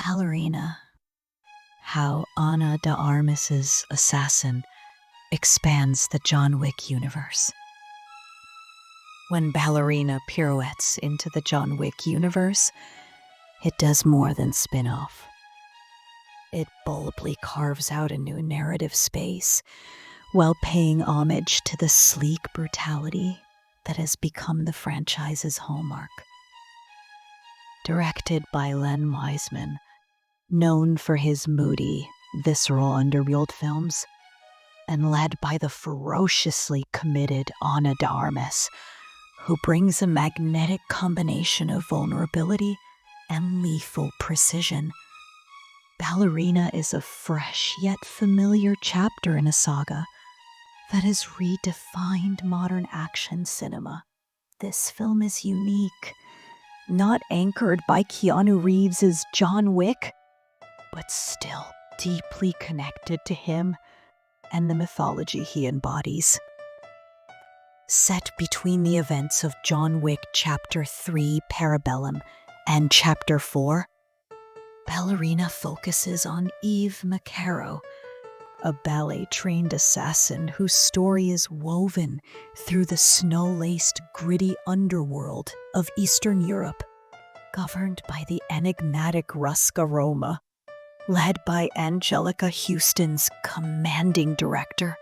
Ballerina. How Ana de Armas's assassin expands the John Wick universe. When Ballerina pirouettes into the John Wick universe, it does more than spin off. It boldly carves out a new narrative space while paying homage to the sleek brutality that has become the franchise's hallmark. Directed by Len Wiseman, known for his moody, visceral underworld films, and led by the ferociously committed Ana de Armas, who brings a magnetic combination of vulnerability and lethal precision. Ballerina is a fresh yet familiar chapter in a saga that has redefined modern action cinema. This film is unique, not anchored by Keanu Reeves' John Wick, but still deeply connected to him and the mythology he embodies. Set between the events of John Wick Chapter 3 Parabellum and Chapter 4, Ballerina focuses on Eve Macaro, a ballet-trained assassin whose story is woven through the snow-laced, gritty underworld of Eastern Europe, governed by the enigmatic Ruska Roma, led by Angelica Houston's commanding director,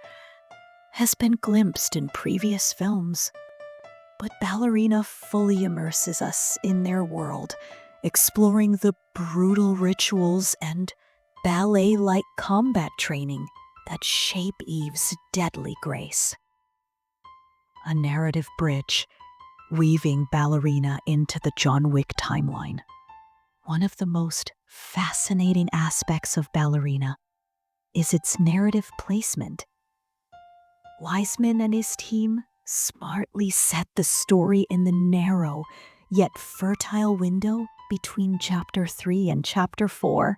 has been glimpsed in previous films. But Ballerina fully immerses us in their world, exploring the brutal rituals and ballet-like combat training that shape Eve's deadly grace. A narrative bridge weaving Ballerina into the John Wick timeline. One of the most fascinating aspects of Ballerina is its narrative placement. Wiseman and his team smartly set the story in the narrow yet fertile window between Chapter 3 and Chapter 4.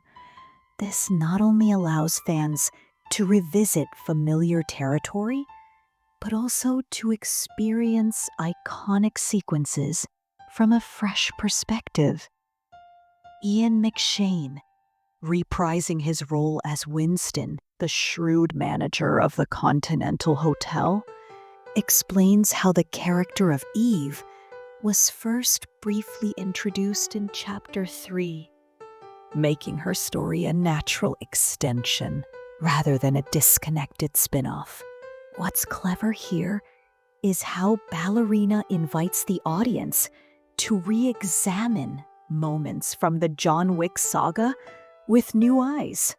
This not only allows fans to revisit familiar territory, but also to experience iconic sequences from a fresh perspective. Ian McShane, reprising his role as Winston, the shrewd manager of the Continental Hotel, explains how the character of Eve was first briefly introduced in Chapter 3, making her story a natural extension rather than a disconnected spin-off. What's clever here is how Ballerina invites the audience to re-examine moments from the John Wick saga with new eyes.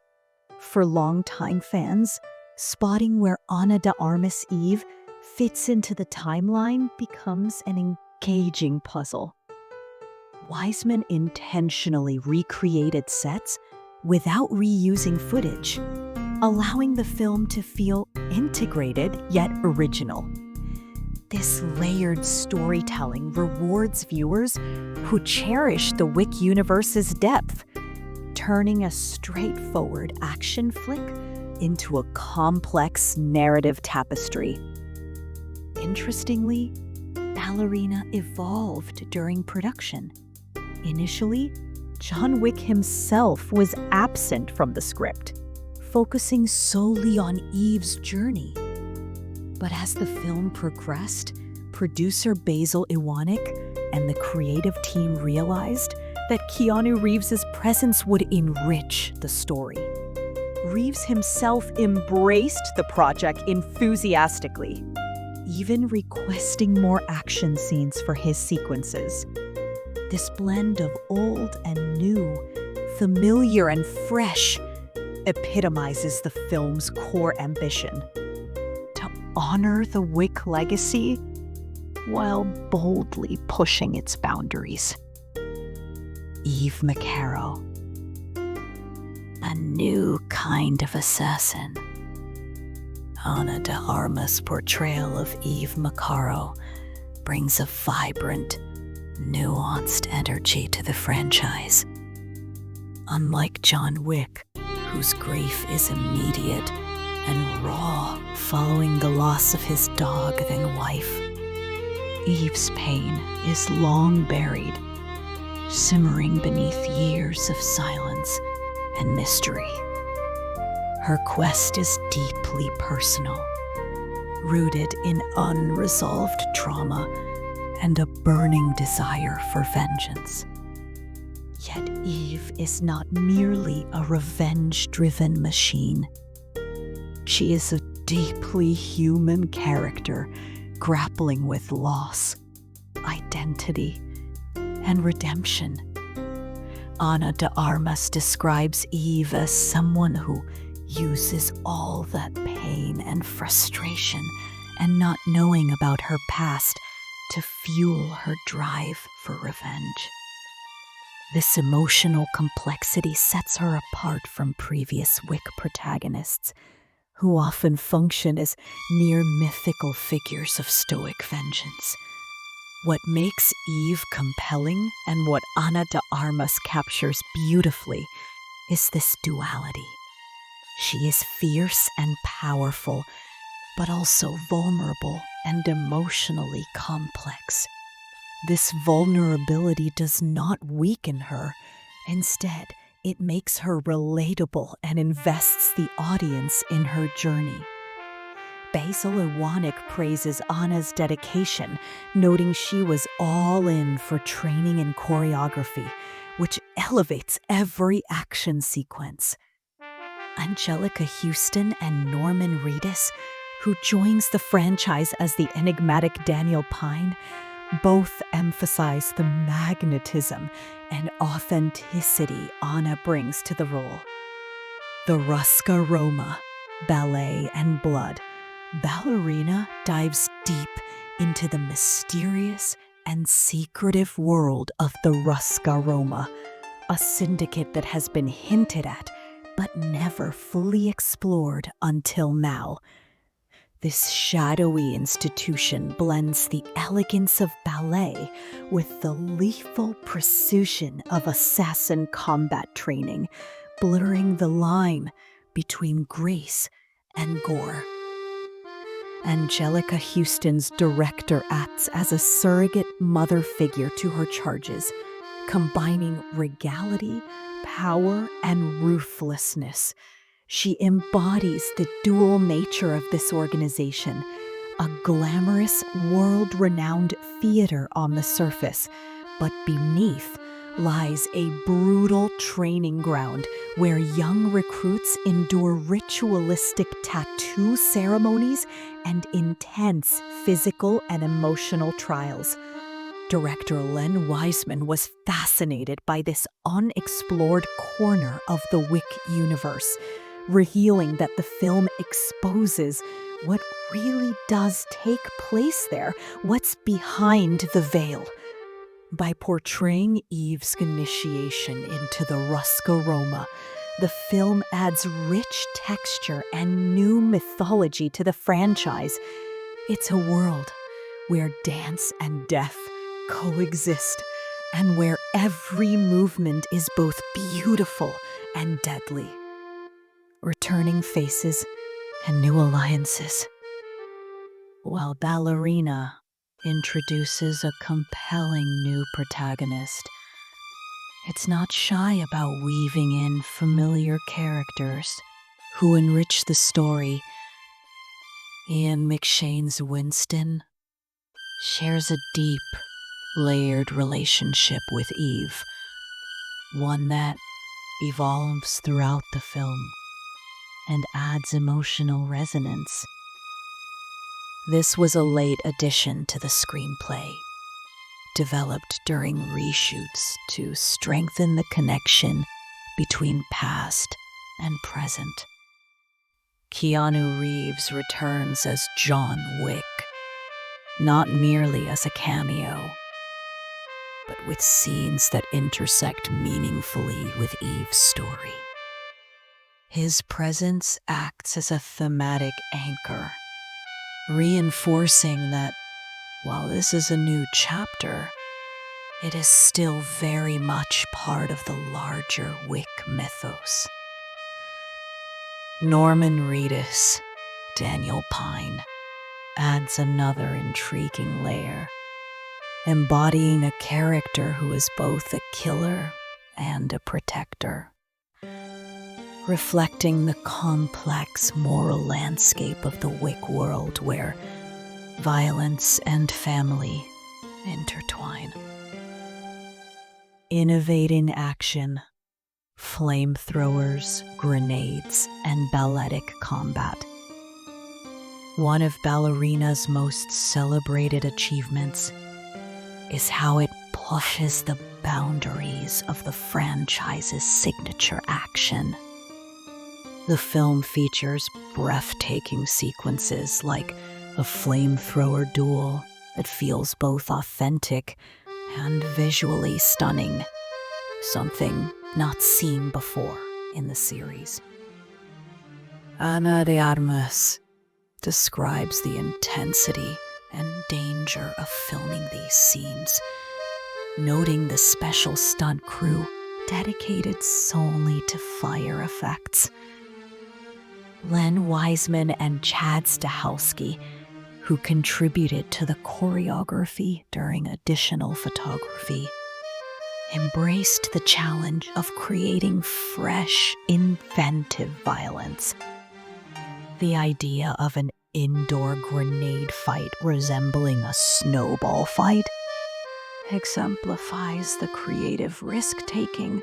For longtime fans, spotting where Ana de Armas Eve fits into the timeline becomes an engaging puzzle. Wiseman intentionally recreated sets without reusing footage, allowing the film to feel integrated yet original. This layered storytelling rewards viewers who cherish the Wick Universe's depth, turning a straightforward action flick into a complex narrative tapestry. Interestingly, Ballerina evolved during production. Initially, John Wick himself was absent from the script, focusing solely on Eve's journey. But as the film progressed, producer Basil Iwanek and the creative team realized that Keanu Reeves' presence would enrich the story. Reeves himself embraced the project enthusiastically, even requesting more action scenes for his sequences. This blend of old and new, familiar and fresh, epitomizes the film's core ambition: to honor the Wick legacy while boldly pushing its boundaries. Eve Macaro, a new kind of assassin. Ana de Armas' portrayal of Eve Macaro brings a vibrant, nuanced energy to the franchise. Unlike John Wick, whose grief is immediate and raw following the loss of his dog then wife, Eve's pain is long buried simmering beneath years of silence and mystery. Her quest is deeply personal, rooted in unresolved trauma and a burning desire for vengeance. Yet Eve is not merely a revenge-driven machine. She is a deeply human character grappling with loss, identity, and redemption. Ana de Armas describes Eve as someone who uses all that pain and frustration and not knowing about her past to fuel her drive for revenge. This emotional complexity sets her apart from previous Wick protagonists, who often function as near mythical figures of stoic vengeance. What makes Eve compelling and what Ana de Armas captures beautifully is this duality. She is fierce and powerful, but also vulnerable and emotionally complex. This vulnerability does not weaken her. Instead, it makes her relatable and invests the audience in her journey. Basil Iwanek praises Anna's dedication, noting she was all in for training and choreography, which elevates every action sequence. Angelica Houston and Norman Reedus, who joins the franchise as the enigmatic Daniel Pine, both emphasize the magnetism and authenticity Anna brings to the role. The Ruska Roma, Ballet and Blood, Ballerina dives deep into the mysterious and secretive world of the Ruska Roma, a syndicate that has been hinted at but never fully explored until now. This shadowy institution blends the elegance of ballet with the lethal precision of assassin combat training, blurring the line between grace and gore. Angelica Houston's director acts as a surrogate mother figure to her charges, combining regality, power, and ruthlessness. She embodies the dual nature of this organization, a glamorous, world-renowned theater on the surface, but beneath lies a brutal training ground where young recruits endure ritualistic tattoo ceremonies and intense physical and emotional trials. Director Len Wiseman was fascinated by this unexplored corner of the Wick Universe, revealing that the film exposes what really does take place there, what's behind the veil. By portraying Eve's initiation into the Ruska Roma, the film adds rich texture and new mythology to the franchise. It's a world where dance and death coexist, and where every movement is both beautiful and deadly. Returning faces and new alliances. While Ballerina introduces a compelling new protagonist, it's not shy about weaving in familiar characters who enrich the story. Ian McShane's Winston shares a deep, layered relationship with Eve, one that evolves throughout the film and adds emotional resonance. This was a late addition to the screenplay, developed during reshoots to strengthen the connection between past and present. Keanu Reeves returns as John Wick, not merely as a cameo, but with scenes that intersect meaningfully with Eve's story. His presence acts as a thematic anchor, reinforcing that while this is a new chapter, it is still very much part of the larger Wick mythos. Norman Reedus, Daniel Pine, adds another intriguing layer. embodying a character who is both a killer and a protector, reflecting the complex moral landscape of the Wick world where violence and family intertwine. Innovating action, flamethrowers, grenades, and balletic combat. One of Ballerina's most celebrated achievements is how it pushes the boundaries of the franchise's signature action. The film features breathtaking sequences like a flamethrower duel that feels both authentic and visually stunning, something not seen before in the series. Ana de Armas describes the intensity and danger of filming these scenes, noting the special stunt crew dedicated solely to fire effects. Len Wiseman and Chad Stahelski, who contributed to the choreography during additional photography, embraced the challenge of creating fresh, inventive violence. The idea of an indoor grenade fight resembling a snowball fight exemplifies the creative risk-taking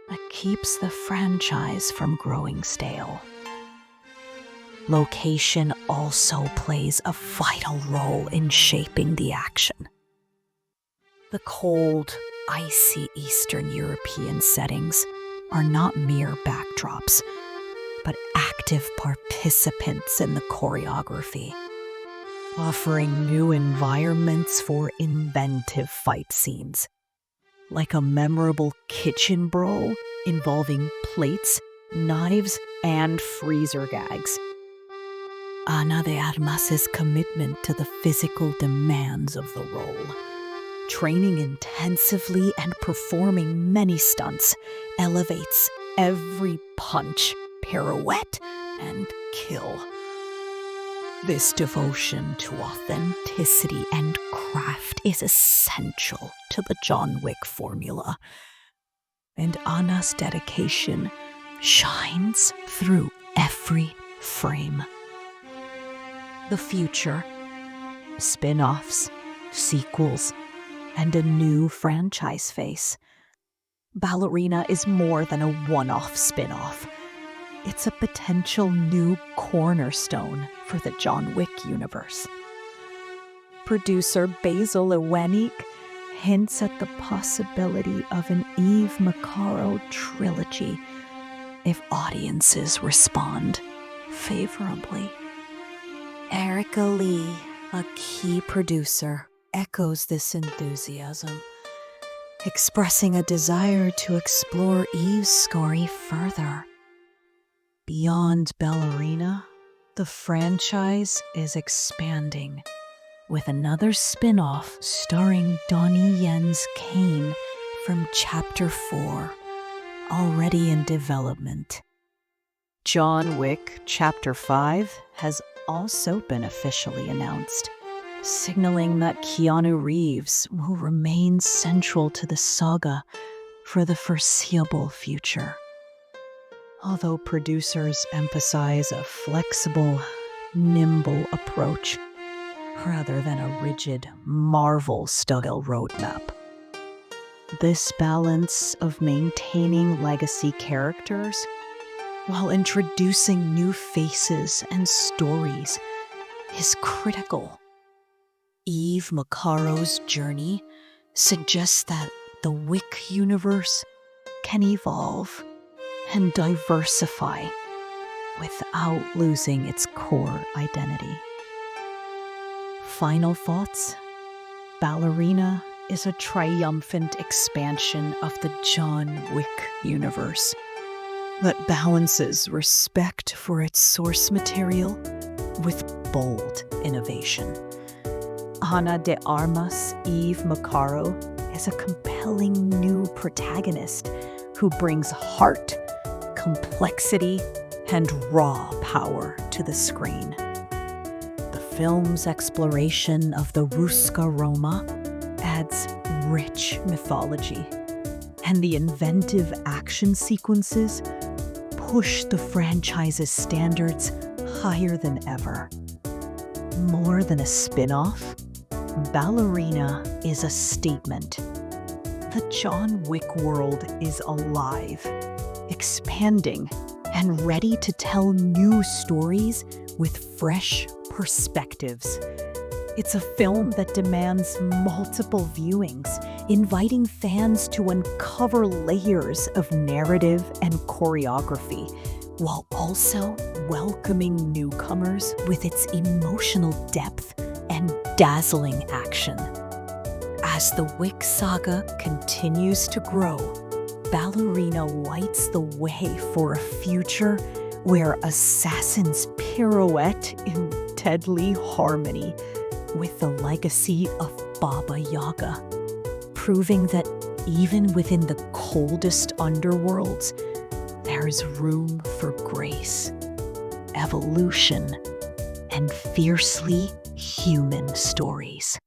that keeps the franchise from growing stale. Location also plays a vital role in shaping the action. The cold, icy Eastern European settings are not mere backdrops, but active participants in the choreography, offering new environments for inventive fight scenes, like a memorable kitchen brawl involving plates, knives, and freezer gags. Ana de Armas' commitment to the physical demands of the role, training intensively and performing many stunts, elevates every punch, pirouette, and kill. This devotion to authenticity and craft is essential to the John Wick formula, and Ana's dedication shines through every frame. The future, spin-offs, sequels, and a new franchise face. Ballerina is more than a one-off spin-off. It's a potential new cornerstone for the John Wick universe. Producer Basil Iwanik hints at the possibility of an Eve Maccaro trilogy if audiences respond favorably. Erica Lee, a key producer, echoes this enthusiasm, expressing a desire to explore Eve's story further. Beyond Ballerina, the franchise is expanding, with another spin-off starring Donnie Yen's Kane from Chapter 4, already in development. John Wick Chapter 5 has also been officially announced, signaling that Keanu Reeves will remain central to the saga for the foreseeable future. Although producers emphasize a flexible, nimble approach rather than a rigid Marvel-style roadmap. This balance of maintaining legacy characters while introducing new faces and stories is critical. Eve Maccaro's journey suggests that the Wick universe can evolve and diversify without losing its core identity. Final thoughts? Ballerina is a triumphant expansion of the John Wick universe that balances respect for its source material with bold innovation. Ana de Armas, Eve Maccaro, is a compelling new protagonist who brings heart, complexity, and raw power to the screen. The film's exploration of the Ruska Roma adds rich mythology, and the inventive action sequences push the franchise's standards higher than ever. More than a spin-off, Ballerina is a statement. The John Wick world is alive, expanding, and ready to tell new stories with fresh perspectives. It's a film that demands multiple viewings, inviting fans to uncover layers of narrative and choreography, while also welcoming newcomers with its emotional depth and dazzling action. As the Wick saga continues to grow, Ballerina lights the way for a future where assassins pirouette in deadly harmony with the legacy of Baba Yaga, proving that even within the coldest underworlds, there is room for grace, evolution, and fiercely human stories.